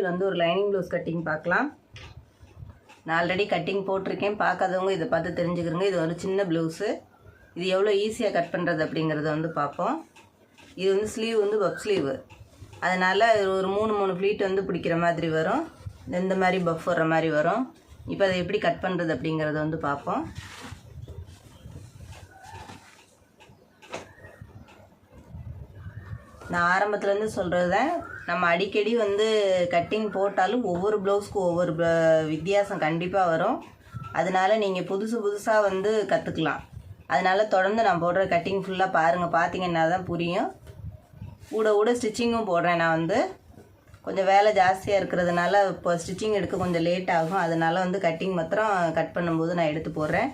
வீடியோவில் வந்து ஒரு லைனிங் ப்ளவுஸ் கட்டிங் பார்க்கலாம். நான் ஆல்ரெடி கட்டிங் போட்டிருக்கேன், பார்க்காதவங்க இதை பார்த்து தெரிஞ்சுக்கிறங்க. இது ஒரு சின்ன ப்ளவுஸு. இது எவ்வளோ ஈஸியாக கட் பண்ணுறது அப்படிங்கிறத வந்து பார்ப்போம். இது வந்து ஸ்லீவ் வந்து பஃப் ஸ்லீவு, அதனால் ஒரு மூணு ஃப்ளீட் வந்து பிடிக்கிற மாதிரி வரும். இந்த மாதிரி பஃப் வர்ற மாதிரி வரும். இப்போ அதை எப்படி கட் பண்ணுறது அப்படிங்கிறத வந்து பார்ப்போம். நான் ஆரம்பத்துலேருந்து சொல்கிறது தான், நம்ம அடிக்கடி வந்து கட்டிங் போட்டாலும் ஒவ்வொரு ப்ளவுஸ்க்கும் ஒவ்வொரு வித்தியாசம் கண்டிப்பாக வரும். அதனால் நீங்கள் புதுசாக வந்து கற்றுக்கலாம். அதனால் தொடர்ந்து நான் போடுற கட்டிங் ஃபுல்லாக பாருங்கள், பார்த்தீங்கன்னா தான் புரியும். கூட ஸ்டிச்சிங்கும் போடுறேன். நான் வந்து கொஞ்சம் வேலை ஜாஸ்தியாக இருக்கிறதுனால இப்போ ஸ்டிச்சிங் எடுக்க கொஞ்சம் லேட் ஆகும். அதனால் வந்து கட்டிங் மாத்திரம் கட் பண்ணும்போது நான் எடுத்து போடுறேன்.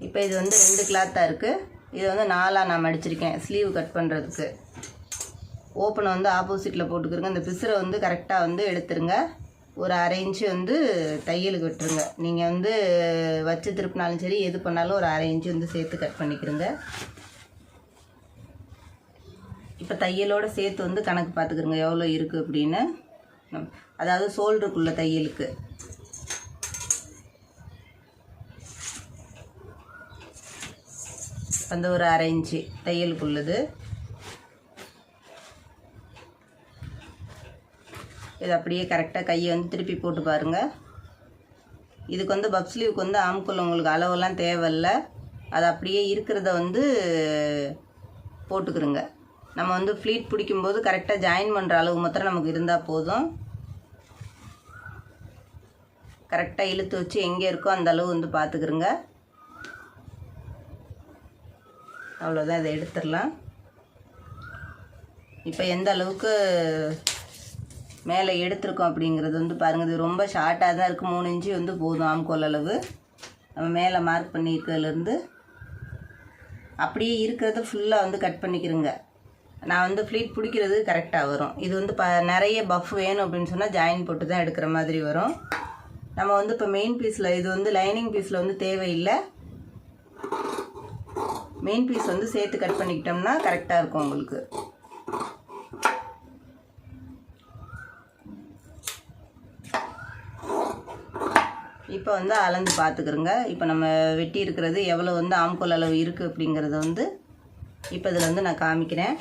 இப்போ இது வந்து 2 கிளாத்தாக இருக்குது. இது வந்து 4ஆக நான் மடிச்சிருக்கேன் ஸ்லீவ் கட் பண்ணுறதுக்கு. ஓப்பனை வந்து ஆப்போசிட்டில் போட்டுக்கிறங்க. இந்த பிசுரை வந்து கரெக்டாக வந்து எடுத்துருங்க. ஒரு 1/2 இன்ச்சு வந்து தையலுக்கு விட்டுருங்க. நீங்கள் வந்து வச்சு திருப்பினாலும் சரி, எது பண்ணாலும் ஒரு 1/2 இன்ச்சு வந்து சேர்த்து கட் பண்ணிக்கிறங்க. இப்போ தையலோடு சேர்த்து வந்து கணக்கு பார்த்துக்கிறங்க எவ்வளோ இருக்குது அப்படின்னு. அதாவது ஷோல்டருக்குள்ள தையலுக்கு அந்த ஒரு 1/2 இன்ச்சு தையலுக்குள்ளது. இது அப்படியே கரெக்டாக கையை வந்து திருப்பி போட்டு பாருங்கள். இதுக்கு வந்து பப் ஸ்லீவுக்கு வந்து ஆம்குள்ள உங்களுக்கு அளவெல்லாம் தேவையில்லை. அது அப்படியே இருக்கிறத வந்து போட்டுக்கிறோங்க. நம்ம வந்து ஃப்ளீட் பிடிக்கும்போது கரெக்டாக ஜாயின் பண்ணுற அளவு மாத்திரம் நமக்கு இருந்தால் போதும். கரெக்டாக இழுத்து வச்சு எங்கே இருக்கோ அந்த அளவு வந்து பார்த்துக்கிறோங்க. அவ்வளோதான், இதை எடுத்துடலாம். இப்போ எந்த அளவுக்கு மேலே எடுத்துருக்கோம் அப்படிங்கிறது வந்து பாருங்கள். இது ரொம்ப ஷார்ட்டாக தான் இருக்குது. 3 இன்ச்சு வந்து போதும் ஆம்கோல் அளவு. நம்ம மேலே மார்க் பண்ணியிருக்கிறதுலேருந்து அப்படியே இருக்கிறத ஃபுல்லாக வந்து கட் பண்ணிக்கிறோங்க. நான் வந்து ஃப்ளீட் பிடிக்கிறது கரெக்டாக வரும். இது வந்து நிறைய பஃப் வேணும் அப்படின்னு சொன்னால் ஜாயின் போட்டு தான் எடுக்கிற மாதிரி வரும். நம்ம வந்து இப்போ மெயின் பீஸில், இது வந்து லைனிங் பீஸில் வந்து தேவையில்லை. மெயின் பீஸ் வந்து சேர்த்து கட் பண்ணிக்கிட்டோம்னா கரெக்டாக இருக்கும் உங்களுக்கு. இப்போ வந்து அளந்து பார்த்துக்கிறோங்க. இப்போ நம்ம வெட்டி இருக்கிறது எவ்வளோ வந்து ஆம்கோல் அளவு இருக்குது அப்படிங்கிறத வந்து இப்போ இதில் வந்து நான் காமிக்கிறேன்.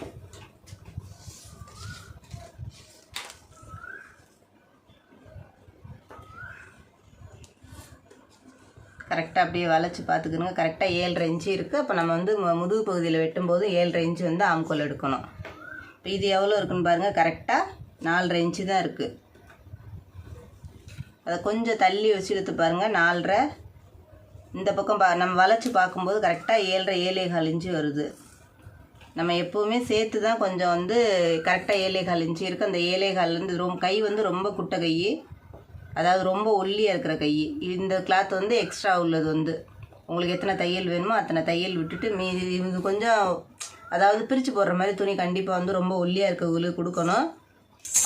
கரெக்டாக அப்படியே வளைச்சி பார்த்துக்கணுங்க. கரெக்டாக 7.5 இன்ச்சு இருக்குது. அப்போ நம்ம வந்து முதுகு பகுதியில் வெட்டும்போது 7.5 இன்ச்சு வந்து ஆம்கோல் எடுக்கணும். இப்போ இது எவ்வளோ இருக்குன்னு பாருங்கள். கரெக்டாக 4.5 இன்ச்சு தான் இருக்குது. அதை கொஞ்சம் தள்ளி வச்சு எடுத்து பாருங்கள். 4.5 இந்த பக்கம் நம்ம வளைச்சி பார்க்கும்போது கரெக்டாக 7.5 7.25 இன்ச்சு வருது. நம்ம எப்போவுமே சேர்த்து தான் கொஞ்சம் வந்து கரெக்டாக 7.25 இன்ச்சு இருக்குது. அந்த 7.25லேருந்து ரொம்ப கை வந்து ரொம்ப குட்டை கை, அதாவது ரொம்ப ஒல்லியாக இருக்கிற கை. இந்த கிளாத் வந்து எக்ஸ்ட்ரா உள்ளது வந்து உங்களுக்கு எத்தனை தையல் வேணுமோ அத்தனை தையல் விட்டுட்டு மீதி இது கொஞ்சம், அதாவது பிரித்து போடுற மாதிரி துணி கண்டிப்பாக வந்து ரொம்ப ஒல்லியாக இருக்கிறவங்களுக்கு கொடுக்கணும்.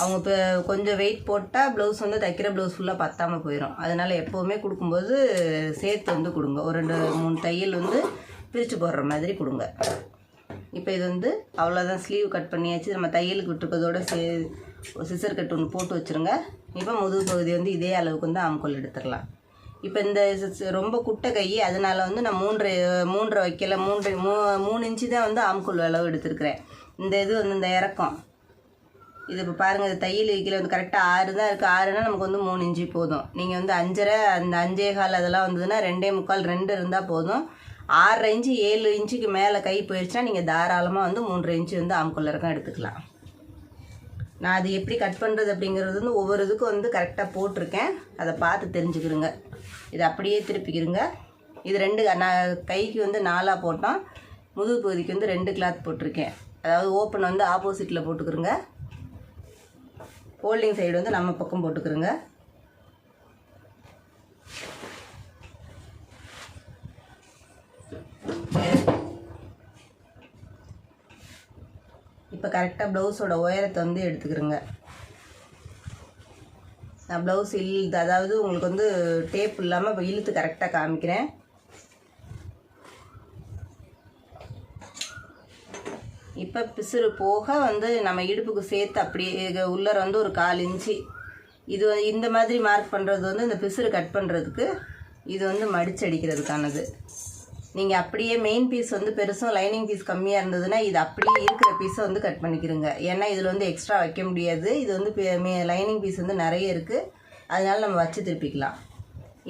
அவங்க இப்போ கொஞ்சம் வெயிட் போட்டால் ப்ளவுஸ் வந்து தைக்கிற ப்ளவுஸ் ஃபுல்லாக பத்தாமல் போயிடும். அதனால் எப்போவுமே கொடுக்கும்போது சேர்த்து வந்து கொடுங்க. ஒரு 2-3 தையல் வந்து பிரித்து போடுற மாதிரி கொடுங்க. இப்போ இது வந்து அவ்வளோதான், ஸ்லீவ் கட் பண்ணியாச்சு. நம்ம தையலுக்கு விட்டுருக்கதோட சிசர் கட் ஒன்று போட்டு வச்சுருங்க. இப்போ முதுகு பகுதி வந்து இதே அளவுக்கு வந்து ஆம்கோல் எடுத்துடலாம். இப்போ இந்த ரொம்ப குட்டை கை, அதனால் வந்து நான் 3.5 வைக்கல. 3 இன்ச்சு தான் வந்து ஆம்கோல் அளவு எடுத்துருக்கிறேன். இந்த இது வந்து இந்த இறக்கம் இது இப்போ பாருங்கள். இது தையல் வைக்கல வந்து கரெக்டாக 6 தான் இருக்குது. 6னா நமக்கு வந்து 3 இன்ச்சு போதும். நீங்கள் வந்து 5.5 அந்த 5.25 அதெல்லாம் வந்ததுன்னா 2.25 2 இருந்தால் போதும். 6.5 இன்ச்சு 7 இன்ச்சுக்கு மேலே கை போயிடுச்சுன்னா நீங்கள் தாராளமாக வந்து 3.5 இன்ச்சு வந்து ஆம்கோல் இறக்கம் எடுத்துக்கலாம். நான் அது எப்படி கட் பண்ணுறது அப்படிங்கிறது வந்து ஒவ்வொரு இதுக்கும் வந்து கரெக்டாக போட்டிருக்கேன். அதை பார்த்து தெரிஞ்சுக்கிறோங்க. இதை அப்படியே திருப்பிக்கிறோங்க. இது 2 நான் கைக்கு வந்து 4ஆக போட்டோம். முதுகு பகுதிக்கு வந்து 2 கிளாத் போட்டிருக்கேன். அதாவது ஓப்பன் வந்து ஆப்போசிட்டில் போட்டுக்கிறோங்க. ஃபோல்டிங் சைடு வந்து நம்ம பக்கம் போட்டுக்கிறோங்க. இப்போ கரெக்டாக ப்ளவுஸோட உயரத்தை வந்து எடுத்துக்கிறோங்க. நான் ப்ளவுஸ் அதாவது உங்களுக்கு வந்து டேப் இல்லாமல் இப்போ இழுத்து கரெக்டாக காமிக்கிறேன். இப்போ பிசுறு போக வந்து நம்ம இடுப்புக்கு சேர்த்து அப்படியே உள்ளர வந்து ஒரு 1/4 இன்ச்சு இது இந்த மாதிரி மார்க் பண்ணுறது வந்து இந்த பிசுறு கட் பண்ணுறதுக்கு, இது வந்து மடிச்சு அடிக்கிறதுக்கானது. நீங்கள் அப்படியே மெயின் பீஸ் வந்து பெருசும் லைனிங் பீஸ் கம்மியாக இருந்ததுன்னா இது அப்படியே இருக்கிற பீஸை வந்து கட் பண்ணிக்கிறோங்க. ஏன்னா இதில் வந்து எக்ஸ்ட்ரா வைக்க முடியாது. இது வந்து லைனிங் பீஸ் வந்து நிறைய இருக்குது, அதனால நம்ம வச்சு திருப்பிக்கலாம்.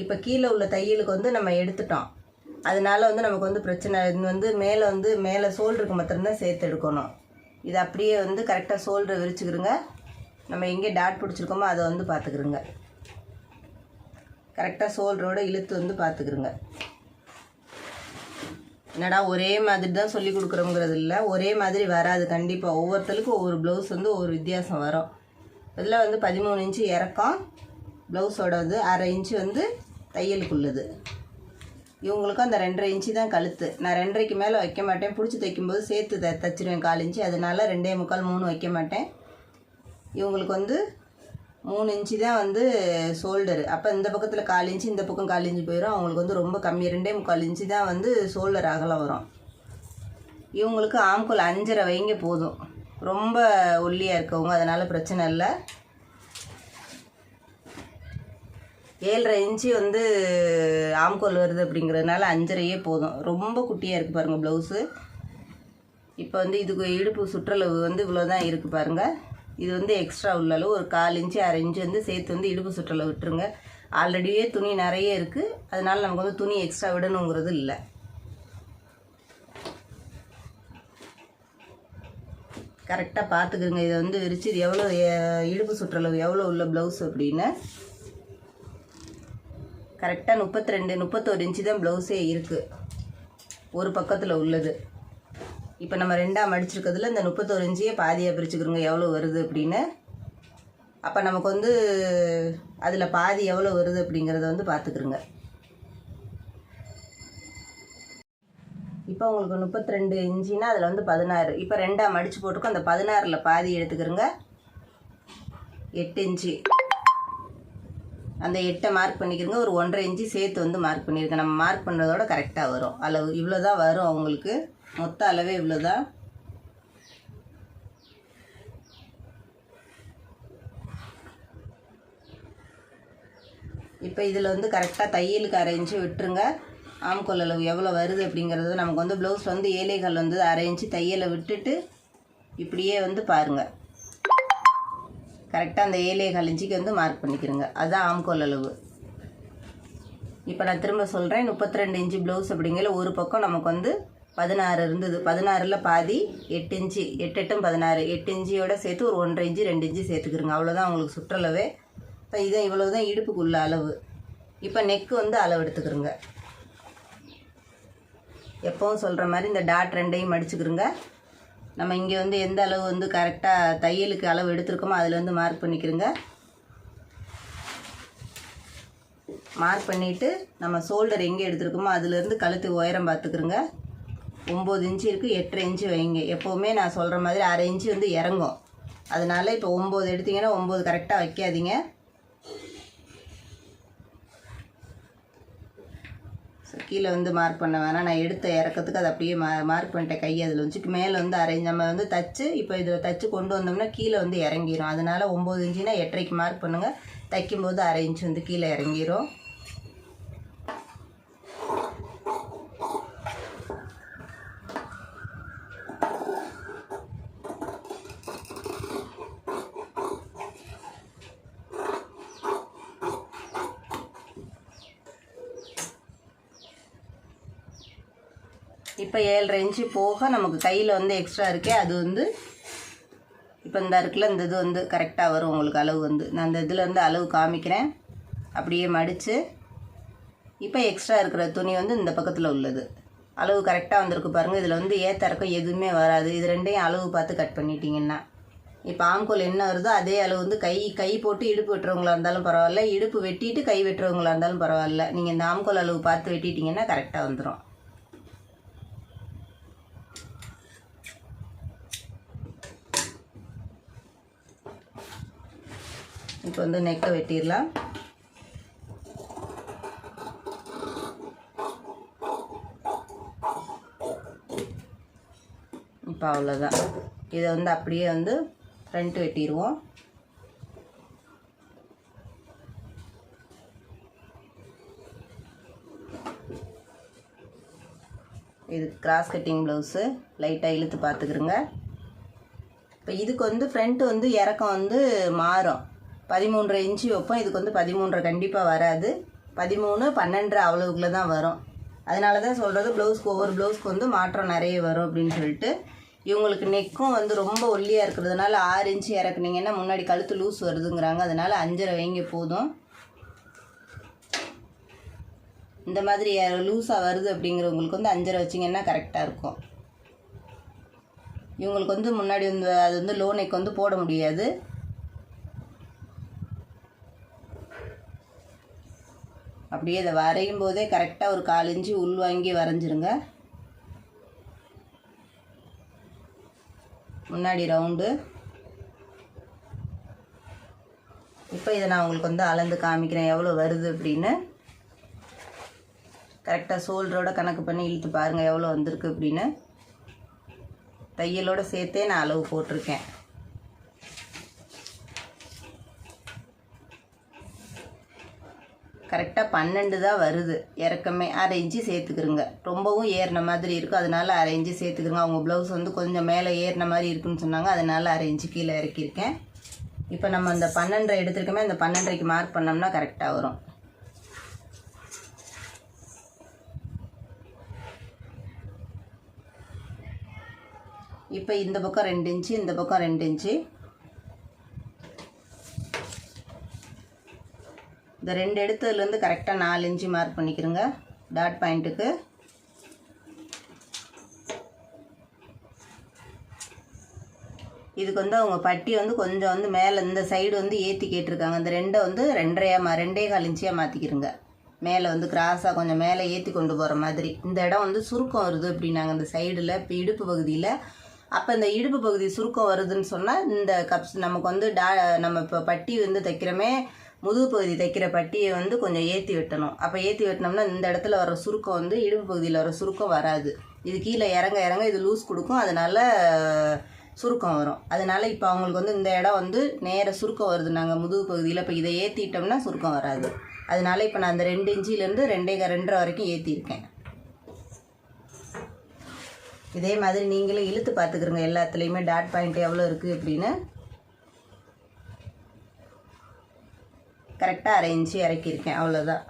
இப்போ கீழே உள்ள தையலுக்கு வந்து நம்ம எடுத்துட்டோம், அதனால வந்து நமக்கு வந்து பிரச்சனை. இது வந்து மேலே ஷோல்டருக்கு மாத்திரம்தான் சேர்த்து எடுக்கணும். இது அப்படியே வந்து கரெக்டாக ஷோல்டரை விரிச்சுக்கிறோங்க. நம்ம எங்கே டாட் பிடிச்சிருக்கோமோ அதை வந்து பார்த்துக்கிறோங்க. கரெக்டாக ஷோல்டரோட இழுத்து வந்து பார்த்துக்கிறோங்க. என்னடா ஒரே மாதிரி தான் சொல்லி கொடுக்குறோங்கிறது இல்லை, ஒரே மாதிரி வராது கண்டிப்பாக. ஒவ்வொருத்தருக்கும் ஒவ்வொரு ப்ளவுஸ் வந்து ஒவ்வொரு வித்தியாசம் வரும். இதில் வந்து 13 இன்ச்சு இறக்கம் ப்ளவுஸோட வந்து 1/2 இன்ச்சு வந்து தையலுக்குள்ளது. இவங்களுக்கும் அந்த 2.5 இன்ச்சு தான் கழுத்து. நான் 2.5க்கு மேலே வைக்க மாட்டேன், பிடிச்சி தைக்கும்போது சேர்த்து தைச்சிருவேன் 1/4 இன்ச்சு. அதனால 2.25 3 வைக்க மாட்டேன். இவங்களுக்கு வந்து 3 இன்ச்சு தான் வந்து ஷோல்டரு. அப்போ இந்த பக்கத்தில் 1/4 இன்ச்சு, இந்த பக்கம் 1/4 இன்ச்சு போயிடும். அவங்களுக்கு வந்து ரொம்ப கம்மி 2.25 இன்ச்சு தான் வந்து ஷோல்டர் அகலம் வரும். இவங்களுக்கு ஆம்கோல் 5.5 வைங்க போதும். ரொம்ப ஒல்லியாக இருக்கவங்க, அதனால் பிரச்சனை இல்லை. 7.5 இன்ச்சு வந்து ஆம்கோல் வருது அப்படிங்கிறதுனால 5.5 போதும். ரொம்ப குட்டியாக இருக்குது பாருங்கள் ப்ளவுஸு. இப்போ வந்து இதுக்கு இடுப்பு சுற்றளவு வந்து இவ்வளோ தான் இருக்குது பாருங்கள். இது வந்து எக்ஸ்ட்ரா உள்ள அளவு ஒரு 1/4 இன்ச்சு 1/2 இன்ச்சு வந்து சேர்த்து வந்து இடுப்பு சுற்றளவு விட்டுருங்க. ஆல்ரெடியே துணி நிறைய இருக்குது, அதனால் நமக்கு வந்து துணி எக்ஸ்ட்ரா விடணுங்கிறது இல்லை. கரெக்டாக பார்த்துக்குங்க. இதை வந்து விரிச்சு இது எவ்வளோ இடுப்பு சுற்றளவு எவ்வளோ உள்ள ப்ளவுஸ் அப்படின்னு கரெக்டாக 31 இன்ச்சு தான் ப்ளவுஸே இருக்குது ஒரு பக்கத்தில் உள்ளது. இப்போ நம்ம 2ஆக மடிச்சிருக்கிறதுல இந்த 31 இன்ச்சையே பாதியாக பிரிச்சுக்கிறோங்க எவ்வளோ வருது அப்படின்னு. அப்போ நமக்கு வந்து அதில் பாதி எவ்வளோ வருது அப்படிங்கிறத வந்து பார்த்துக்குறோங்க. இப்போ உங்களுக்கு 32 இன்ச்சுன்னா அதில் வந்து 16. இப்போ 2ஆக மடித்து போட்டிருக்கோம், அந்த 16ல் பாதி எடுத்துக்கிறோங்க. 8 இன்ச்சு அந்த 8 மார்க் பண்ணிக்கிறோங்க. ஒரு 1.5 இன்ச்சு சேர்த்து வந்து மார்க் பண்ணியிருக்கேன். நம்ம மார்க் பண்ணுறதோட கரெக்டாக வரும் அளவு. இவ்வளோ தான் வரும் அவங்களுக்கு, மொத்த அளவே இவ்வளோ தான். இப்போ இதில் வந்து கரெக்டாக தையலுக்கு 1/2 இன்ச்சு விட்டுருங்க. ஆம்கோல் அளவு எவ்வளோ வருது அப்படிங்கிறது நமக்கு வந்து ப்ளவுஸ் வந்து 7.25 வந்து 1/2 இன்ச்சு தையலை விட்டுட்டு இப்படியே வந்து பாருங்கள். கரெக்டாக அந்த 7.25 இன்ச்சுக்கு வந்து மார்க் பண்ணிக்கிறோங்க. அதுதான் ஆம்கோல் அளவு. இப்போ நான் திரும்ப சொல்கிறேன், 32 இன்ச்சு ப்ளவுஸ் அப்படிங்கிற ஒரு பக்கம் நமக்கு வந்து 16 இருந்தது. 16ல் பாதி 8 இன்ச்சு, 8 8 16, 8 இன்ச்சியோட சேர்த்து ஒரு 1.5 இன்ச்சு 2 இன்ச்சு சேர்த்துக்கிறோங்க. அவ்வளோதான் உங்களுக்கு சுற்றளவே. இப்போ இதை இவ்வளோ தான் இடுப்புக்கு உள்ள அளவு. இப்போ நெக்கு வந்து அளவு எடுத்துக்கிறோங்க. எப்பவும் சொல்கிற மாதிரி இந்த டாட் 2ஐயும் மடிச்சுக்கிறோங்க. நம்ம இங்கே வந்து எந்த அளவு வந்து கரெக்டாக தையலுக்கு அளவு எடுத்துருக்கோமோ அதில் வந்து மார்க் பண்ணிக்கிறோங்க. மார்க் பண்ணிவிட்டு நம்ம ஷோல்டர் எங்கே எடுத்துருக்கோமோ அதுலேருந்து கழுத்து உயரம் பார்த்துக்கிறோங்க. 9 இன்ச்சு இருக்குது, 8.5 இன்ச்சு வைங்க. எப்போவுமே நான் சொல்கிற மாதிரி 1/2 இன்ச்சு வந்து இறங்கும். அதனால் இப்போ 9 எடுத்திங்கன்னா 9 கரெக்டாக வைக்காதீங்க. கீழே வந்து மார்க் பண்ண வேணாம். நான் எடுத்த இறக்கத்துக்கு அதை அப்படியே மார்க் பண்ணிட்டேன். கையை அதில் வச்சுட்டு மேலே வந்து நம்ம வந்து தச்சு இப்போ இதில் தச்சு கொண்டு வந்தோம்னா கீழே வந்து இறங்கிடும். அதனால் 9 இன்ச்சுனா 8.5க்கு மார்க் பண்ணுங்கள். தைக்கும்போது 1/2 இன்ச்சு வந்து கீழே இறங்கிடும். இப்போ 7.5 இன்ச்சு போக நமக்கு கையில் வந்து எக்ஸ்ட்ரா இருக்கே, அது வந்து இப்போ இந்த இருக்குல்ல, இந்த இது வந்து கரெக்டாக வரும் உங்களுக்கு அளவு வந்து. நான் இந்த இதில் இருந்து அளவு காமிக்கிறேன். அப்படியே மடித்து இப்போ எக்ஸ்ட்ரா இருக்கிற துணி வந்து இந்த பக்கத்தில் உள்ளது அளவு கரெக்டாக வந்திருக்கு பாருங்கள். இதில் வந்து ஏத்தறக்கம் எதுவுமே வராது. இது ரெண்டையும் அளவு பார்த்து கட் பண்ணிட்டீங்கன்னா இப்போ ஆம்கோல் என்ன வருதோ அதே அளவு வந்து கை போட்டு இடுப்பு வெட்டுறவங்களா இருந்தாலும் பரவாயில்ல, இடுப்பு வெட்டிட்டு கை வெட்டுறவங்களா இருந்தாலும் பரவாயில்ல. நீங்கள் இந்த ஆம்கோல் அளவு பார்த்து வெட்டிட்டிங்கன்னா கரெக்டாக வந்துடும். இப்போ வந்து நெக்கை வெட்டிடலாம். இப்போ அவ்வளோதான். இதை வந்து அப்படியே வந்து ஃப்ரண்ட் வெட்டிடுவோம். இது கிராஸ் கட்டிங் ப்ளவுஸு. லைட்டாக இழுத்து பார்த்துக்குறோங்க. இப்போ இதுக்கு வந்து ஃப்ரண்ட்டு வந்து இறக்கம் வந்து மாறும். 13.5 இன்ச்சு வைப்போம். இதுக்கு வந்து 13.5 கண்டிப்பாக வராது. 13, 12 அவ்வளவுக்குள்ளே தான் வரும். அதனால தான் சொல்கிறது ப்ளவுஸ்க்கு ஒவ்வொரு ப்ளவுஸ்க்கு வந்து மாற்றம் நிறைய வரும் அப்படின்னு சொல்லிட்டு. இவங்களுக்கு நெக்கும் வந்து ரொம்ப ஒல்லியாக இருக்கிறதுனால 6 இன்ச்சு இறக்குனீங்கன்னா முன்னாடி கழுத்து லூஸ் வருதுங்கிறாங்க. அதனால் 5.5 வைங்க போதும். இந்த மாதிரி லூஸாக வருது அப்படிங்கிறவங்களுக்கு வந்து 5.5 வச்சிங்கன்னா கரெக்டாக இருக்கும். இவங்களுக்கு வந்து முன்னாடி வந்து அது வந்து லோ நெக் வந்து போட முடியாது. அப்படியே இதை வரையும் போதே கரெக்டாக ஒரு 4 இன்ச்சு உள் வாங்கி வரைஞ்சிருங்க. முன்னாடி ரவுண்டு. இப்போ இதை நான் உங்களுக்கு வந்து அளந்து காமிக்கிறேன் எவ்வளோ வருது அப்படின்னு. கரெக்டாக ஷோல்டரோட கணக்கு பண்ணி இழுத்து பாருங்கள் எவ்வளோ வந்திருக்கு அப்படின்னு. தையலோடு சேர்த்தே நான் அளவு போட்டிருக்கேன். கரெக்டாக 12 தான் வருது இறக்கமே. 1/2 இன்ச்சு சேர்த்துக்கிறோங்க. ரொம்பவும் ஏறின மாதிரி இருக்கும், அதனால் 1/2 இன்ச்சு சேர்த்துக்கிறோங்க. அவங்க ப்ளவுஸ் வந்து கொஞ்சம் மேலே ஏறின மாதிரி இருக்குன்னு சொன்னாங்க, அதனால் 1/2 இன்ச்சு கீழே இறக்கியிருக்கேன். இப்போ நம்ம அந்த 12.5 எடுத்துருக்கோமே, அந்த 12.5க்கு மார்க் பண்ணோம்னா கரெக்டாக வரும். இப்போ இந்த பக்கம் 2 இன்ச்சு, இந்த பக்கம் 2 இன்ச்சு. இந்த 2 எடுத்ததுலேருந்து கரெக்டாக 4 இன்ச்சு மார்க் பண்ணிக்கிறோங்க டாட் பாயிண்ட்டுக்கு. இதுக்கு வந்து அவங்க பட்டி வந்து கொஞ்சம் வந்து மேலே இந்த சைடு வந்து ஏற்றி கேட்டிருக்காங்க. இந்த 2 வந்து 2.25 இன்ச்சியாக மாற்றிக்கிறோங்க. மேலே வந்து கிராஸாக கொஞ்சம் மேலே ஏற்றி கொண்டு போகிற மாதிரி. இந்த இடம் வந்து சுருக்கம் வருது அப்படின்னாங்க இந்த சைடில். இப்போ இடுப்பு பகுதியில் அப்போ இந்த இடுப்பு பகுதி சுருக்கம் வருதுன்னு சொன்னால் இந்த கப்ஸ் நமக்கு வந்து நம்ம இப்போ பட்டி வந்து தைக்கிறோமே, முதுகு பகுதி தைக்கிற பட்டியை வந்து கொஞ்சம் ஏற்றி வெட்டணும். அப்போ ஏற்றி வெட்டினோம்னா இந்த இடத்துல வர சுருக்கம் வந்து இடுப்பு பகுதியில் வர சுருக்கம் வராது. இது கீழே இறங்க இறங்க இது லூஸ் கொடுக்கும், அதனால் சுருக்கம் வரும். அதனால் இப்போ அவங்களுக்கு வந்து இந்த இடம் வந்து நேர சுருக்கம் வருது நாங்கள் முதுகு பகுதியில். இப்போ இதை ஏற்றிட்டோம்னா சுருக்கம் வராது. அதனால் இப்போ நான் அந்த 2 இன்ச்சிலேருந்து 2.5 வரைக்கும் ஏற்றிருக்கேன். இதே மாதிரி நீங்களும் இழுத்து பார்த்துக்கிறோங்க எல்லாத்துலேயுமே டாட் பாயிண்ட் எவ்வளோ இருக்குது அப்படின்னு. கரெக்டாக 1/2 இன்ச்சு இறக்கியிருக்கேன், அவ்வளோதான்.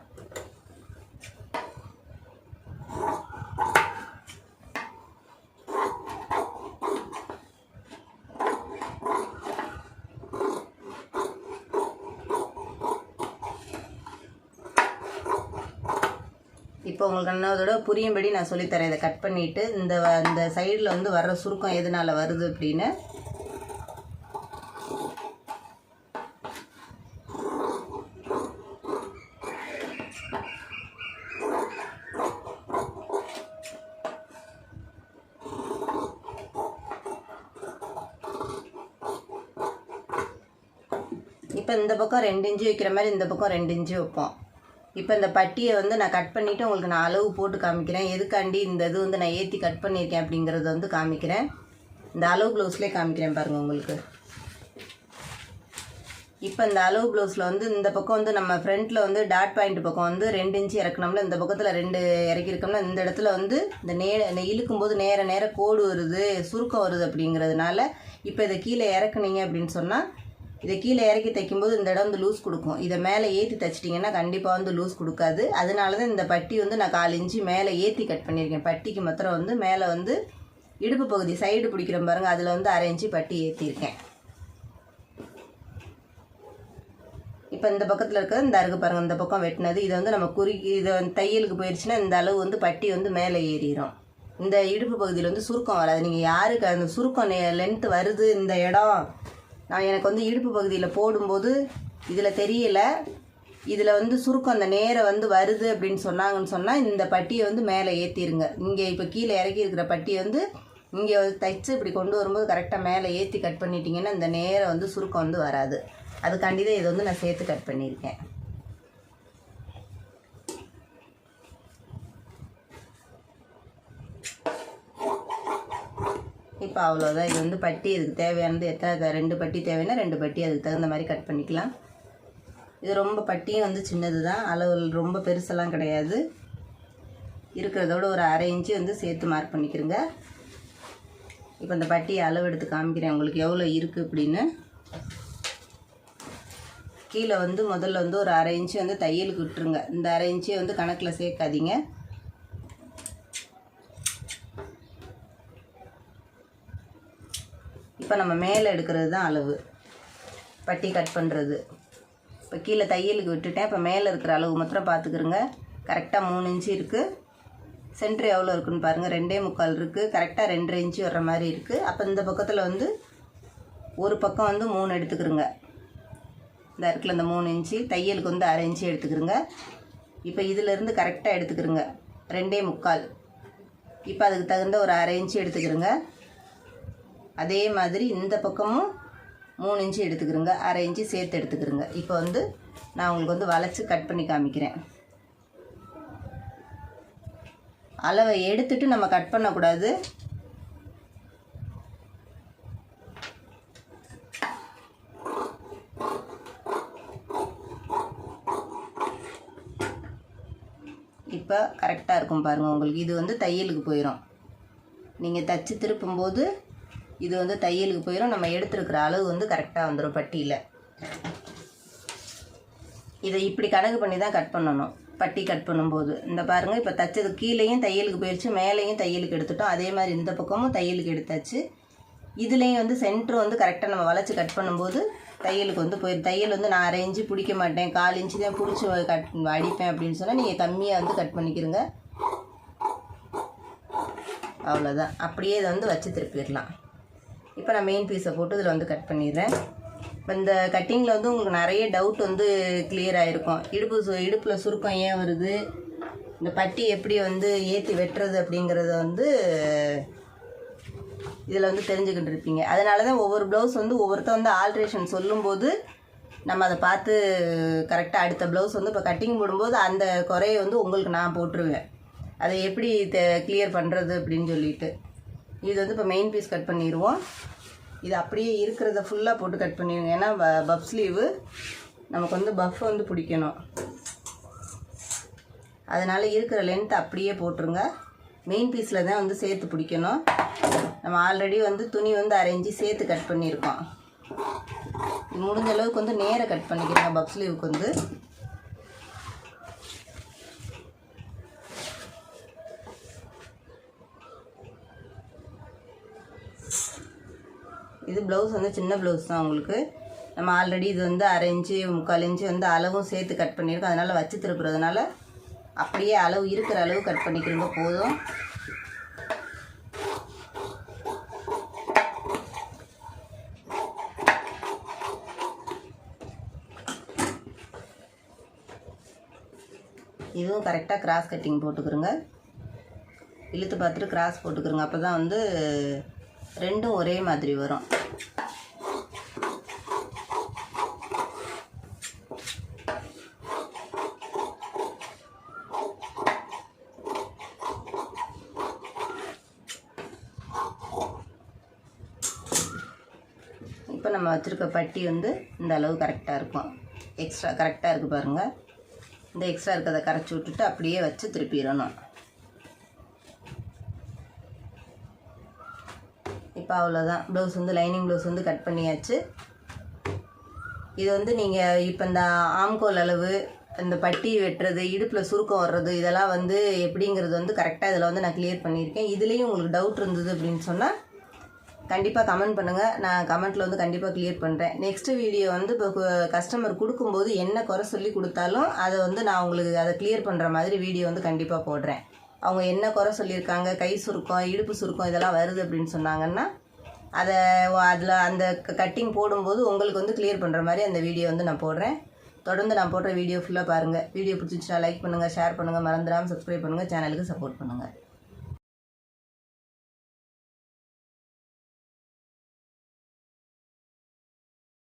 இப்போ உங்களுக்கு இன்னொரு புரியும்படி நான் சொல்லித்தரேன். இதை கட் பண்ணிவிட்டு இந்த சைடில் வந்து வர்ற சுருக்கம் எதனால் வருது அப்படின்னு. இப்போ இந்த பக்கம் 2 இன்ச்சு வைக்கிற மாதிரி இந்த பக்கம் 2 இன்ச்சு வைப்போம். இப்போ இந்த பட்டியை வந்து நான் கட் பண்ணிவிட்டு உங்களுக்கு நான் அளவு போட்டு காமிக்கிறேன். எதுக்காண்டி இந்த இது வந்து நான் ஏற்றி கட் பண்ணியிருக்கேன் அப்படிங்கிறத வந்து காமிக்கிறேன். இந்த அளவு ப்ளவுஸ்லேயே காமிக்கிறேன் பாருங்கள் உங்களுக்கு. இப்போ இந்த அளவு ப்ளவுஸில் வந்து இந்த பக்கம் வந்து நம்ம ஃப்ரண்ட்டில் வந்து டாட் பாயிண்ட் பக்கம் வந்து 2 இன்ச்சு இறக்கணும்ல, இந்த பக்கத்தில் 2 இறக்கியிருக்கோம்னா இந்த இடத்துல வந்து இந்த இழுக்கும்போது நேர கோடு வருது, சுருக்கம் வருது அப்படிங்கிறதுனால இப்போ இதை கீழே இறக்குனீங்க அப்படின்னு சொன்னால், இதை கீழே இறக்கி தைக்கும்போது இந்த இடம் வந்து லூஸ் கொடுக்கும். இதை மேலே ஏற்றி தைச்சிட்டிங்கன்னா கண்டிப்பாக வந்து லூஸ் கொடுக்காது. அதனால தான் இந்த பட்டி வந்து நான் 4 இன்ச்சு மேலே ஏற்றி கட் பண்ணியிருக்கேன். பட்டிக்கு மாத்திரம் வந்து மேலே வந்து இடுப்பு பகுதி சைடு பிடிக்கிற பாருங்கள், அதில் வந்து 1/2 இன்ச்சு பட்டி ஏற்றிருக்கேன். இப்போ இந்த பக்கத்தில் இருக்கிறது இந்த அருகு பாருங்கள், இந்த பக்கம் வெட்டினது. இதை வந்து நம்ம இதை தையலுக்கு போயிடுச்சுன்னா இந்த அளவு வந்து பட்டி வந்து மேலே ஏறிடும். இந்த இடுப்பு பகுதியில் வந்து சுருக்கம் வராது. நீங்கள் யாருக்கு அந்த சுருக்கம் லென்த்து வருது இந்த இடம், நான் எனக்கு வந்து இடுப்பு பகுதியில் போடும்போது இதில் தெரியலை, இதில் வந்து சுருக்கம் அந்த நேரம் வந்து வருது அப்படின்னு சொன்னாங்கன்னு சொன்னால் இந்த பட்டியை வந்து மேலே ஏற்றிடுங்க. இங்கே இப்போ கீழே இறக்கி இருக்கிற பட்டியை வந்து இங்கே தைச்சு இப்படி கொண்டு வரும்போது கரெக்டாக மேலே ஏற்றி கட் பண்ணிட்டீங்கன்னா இந்த நேரம் வந்து சுருக்கம் வந்து வராது. அதுக்காண்டி தான் இதை வந்து நான் சேர்த்து கட் பண்ணியிருக்கேன். இப்போ அவ்வளோதான். இது வந்து பட்டி இதுக்கு தேவையானது எத்தனை 2 பட்டி தேவைன்னா 2 பட்டி அதுக்கு தகுந்த மாதிரி கட் பண்ணிக்கலாம். இது ரொம்ப பட்டியும் வந்து சின்னது தான், அளவு ரொம்ப பெருசெல்லாம் கிடையாது. இருக்கிறதோட ஒரு 1/2 இன்ச்சு வந்து சேர்த்து மார்க் பண்ணிக்கிறங்க. இப்போ இந்த பட்டியை அளவு எடுத்து காமிக்கிறேன் உங்களுக்கு எவ்வளோ இருக்குது அப்படின்னு. கீழே வந்து முதல்ல வந்து ஒரு 1/2 இன்ச்சு வந்து தையலுக்கு விட்டுருங்க. இந்த 1/2 இன்ச்சை வந்து கணக்கில் சேர்க்காதீங்க. இப்போ நம்ம மேலே எடுக்கிறது தான் அளவு, பட்டி கட் பண்ணுறது. இப்போ கீழே தையலுக்கு விட்டுட்டேன். இப்போ மேலே இருக்கிற அளவு மாத்திரம் பார்த்துக்கிறங்க. கரெக்டாக 3 இன்ச்சு இருக்குது. சென்ட்ரு எவ்வளோ இருக்குதுன்னு பாருங்கள், 2.25 இருக்குது. கரெக்டாக 2.5 இன்ச்சு வர்ற மாதிரி இருக்குது. அப்போ இந்த பக்கத்தில் வந்து ஒரு பக்கம் வந்து 3 எடுத்துக்கிறங்க. இந்த இடத்துல இந்த 3 இன்ச்சு தையலுக்கு வந்து 1/2 இன்ச்சு எடுத்துக்கிறங்க. இப்போ இதிலேருந்து கரெக்டாக எடுத்துக்கிறங்க 2.25. இப்போ அதுக்கு தகுந்த ஒரு 1/2 இன்ச்சு எடுத்துக்கிறங்க. அதே மாதிரி இந்த பக்கமும் 3 இன்ச்சு எடுத்துக்கிறங்க, 1/2 இன்ச்சு சேர்த்து எடுத்துக்கிறங்க. இப்போ வந்து நான் உங்களுக்கு வந்து வளைச்சி கட் பண்ணி காமிக்கிறேன். அளவை எடுத்துட்டு நம்ம கட் பண்ணக்கூடாது. இப்போ கரெக்டாக இருக்கும் பாருங்கள் உங்களுக்கு. இது வந்து தையலுக்கு போயிடும். நீங்கள் தச்சு திருப்பும்போது இது வந்து தையலுக்கு போயிடும். நம்ம எடுத்துருக்கிற அளவு வந்து கரெக்டாக வந்துடும் பட்டியில். இதை இப்படி கணக்கு பண்ணி தான் கட் பண்ணணும் பட்டி கட் பண்ணும்போது. இந்த பாருங்கள், இப்போ தச்சது கீழேயும் தையலுக்கு போயிடுச்சு, மேலேயும் தையலுக்கு எடுத்துட்டோம். அதே மாதிரி இந்த பக்கமும் தையலுக்கு எடுத்தாச்சு. இதுலேயும் வந்து சென்ட்ரு வந்து கரெக்டாக நம்ம வளைச்சி கட் பண்ணும்போது தையலுக்கு வந்து போயிடும். தையல் வந்து நான் 1/2 இன்ச்சு பிடிக்க மாட்டேன், 1/4 இன்ச்சு தான் பிடிச்சி அடிப்பேன் அப்படின்னு சொன்னால் நீங்கள் கம்மியாக வந்து கட் பண்ணிக்கிறங்க. அவ்வளோதான். அப்படியே இதை வந்து வச்சு திருப்பிடலாம். இப்போ நான் மெயின் பீஸை போட்டு இதில் வந்து கட் பண்ணிடுறேன். இப்போ இந்த கட்டிங்கில் வந்து உங்களுக்கு நிறைய டவுட் வந்து கிளியர் ஆகிருக்கும். இடுப்பில் சுருக்கம் ஏன் வருது, இந்த பட்டி எப்படி வந்து ஏற்றி வெட்டுறது அப்படிங்கிறத வந்து இதில் வந்து தெரிஞ்சுக்கிட்டு இருப்பீங்க. அதனால தான் ஒவ்வொரு ப்ளவுஸ் வந்து ஒவ்வொருத்தர் வந்து ஆல்ட்ரேஷன் சொல்லும்போது நம்ம அதை பார்த்து கரெக்டாக அடுத்த ப்ளவுஸ் வந்து இப்போ கட்டிங் போடும்போது அந்த குறையை வந்து உங்களுக்கு நான் போட்டுருவேன், அதை எப்படி கிளியர் பண்ணுறது அப்படின்னு சொல்லிட்டு. இது வந்து இப்போ மெயின் பீஸ் கட் பண்ணிடுவோம். இது அப்படியே இருக்கிறத ஃபுல்லாக போட்டு கட் பண்ணிடுங்க. ஏன்னா பஃப் ஸ்லீவு நமக்கு வந்து பஃப் வந்து பிடிக்கணும். அதனால் இருக்கிற லென்த் அப்படியே போட்டுருங்க. மெயின் பீஸில் தான் வந்து சேர்த்து பிடிக்கணும். நம்ம ஆல்ரெடி வந்து துணி வந்து 1/2 இன்ச்சு சேர்த்து கட் பண்ணியிருக்கோம். இது முடிஞ்ச அளவுக்கு வந்து நேராக கட் பண்ணிக்கிறேன் பஃப் ஸ்லீவுக்கு வந்து. இது ப்ளவுஸ் வந்து சின்ன ப்ளவுஸ் தான் உங்களுக்கு. நம்ம ஆல்ரெடி இது வந்து 1/2 இன்ச்சு 3/4 இன்ச்சு வந்து அளவும் சேர்த்து கட் பண்ணியிருக்கோம். அதனால் வச்சு திருப்புறதுனால அப்படியே அளவு இருக்கிற அளவு கட் பண்ணிக்கிறங்க போதும். இதுவும் கரெக்டாக கிராஸ் கட்டிங் போட்டுக்கிறோங்க. இழுத்து பார்த்துட்டு கிராஸ் போட்டுக்கிறோங்க. அப்போ தான் வந்து ரெண்டும் ஒரே மாதிரி வரும். இப்போ நம்ம வச்சுருக்க பட்டி வந்து இந்த அளவு கரெக்டாக இருக்கும். எக்ஸ்ட்ரா கரெக்டாக இருக்குது பாருங்கள். இந்த எக்ஸ்ட்ரா இருக்கிறத கரைச்சி விட்டுட்டு அப்படியே வச்சு திருப்பிடணும். இப்போ அவ்வளோதான். ப்ளவுஸ் வந்து லைனிங் ப்ளவுஸ் வந்து கட் பண்ணியாச்சு. இது வந்து நீங்கள் இப்போ இந்த ஆம்கோல் அளவு, இந்த பட்டி வெட்டுறது, இடுப்பில் சுருக்கம் வர்றது, இதெல்லாம் வந்து எப்படிங்கிறது வந்து கரெக்டாக இதில் வந்து நான் கிளியர் பண்ணியிருக்கேன். இதுலேயும் உங்களுக்கு டவுட் இருந்தது அப்படின்னு சொன்னால் கண்டிப்பாக கமெண்ட் பண்ணுங்கள். நான் கமெண்ட்டில் வந்து கண்டிப்பாக கிளியர் பண்ணுறேன். நெக்ஸ்ட்டு வீடியோ வந்து இப்போ கஸ்டமர் கொடுக்கும்போது என்ன குறை சொல்லி கொடுத்தாலும் அதை வந்து நான் உங்களுக்கு அதை கிளியர் பண்ணுற மாதிரி வீடியோ வந்து கண்டிப்பாக போடுறேன். அவங்க என்ன குறை சொல்லியிருக்காங்க, கை சுருக்கம், இடுப்பு சுருக்கம் இதெல்லாம் வருது அப்படின்னு சொன்னாங்கன்னா அதில் அந்த கட்டிங் போடும்போது உங்களுக்கு வந்து கிளியர் பண்ணுற மாதிரி அந்த வீடியோ வந்து நான் போடுறேன். தொடர்ந்து நான் போடுற வீடியோ ஃபுல்லாக பாருங்கள். வீடியோ பிடிச்சிச்சுன்னா லைக் பண்ணுங்கள், ஷேர் பண்ணுங்கள், மறந்துடாமல் சப்ஸ்கிரைப் பண்ணுங்கள், சேனலுக்கு சப்போர்ட் பண்ணுங்கள்.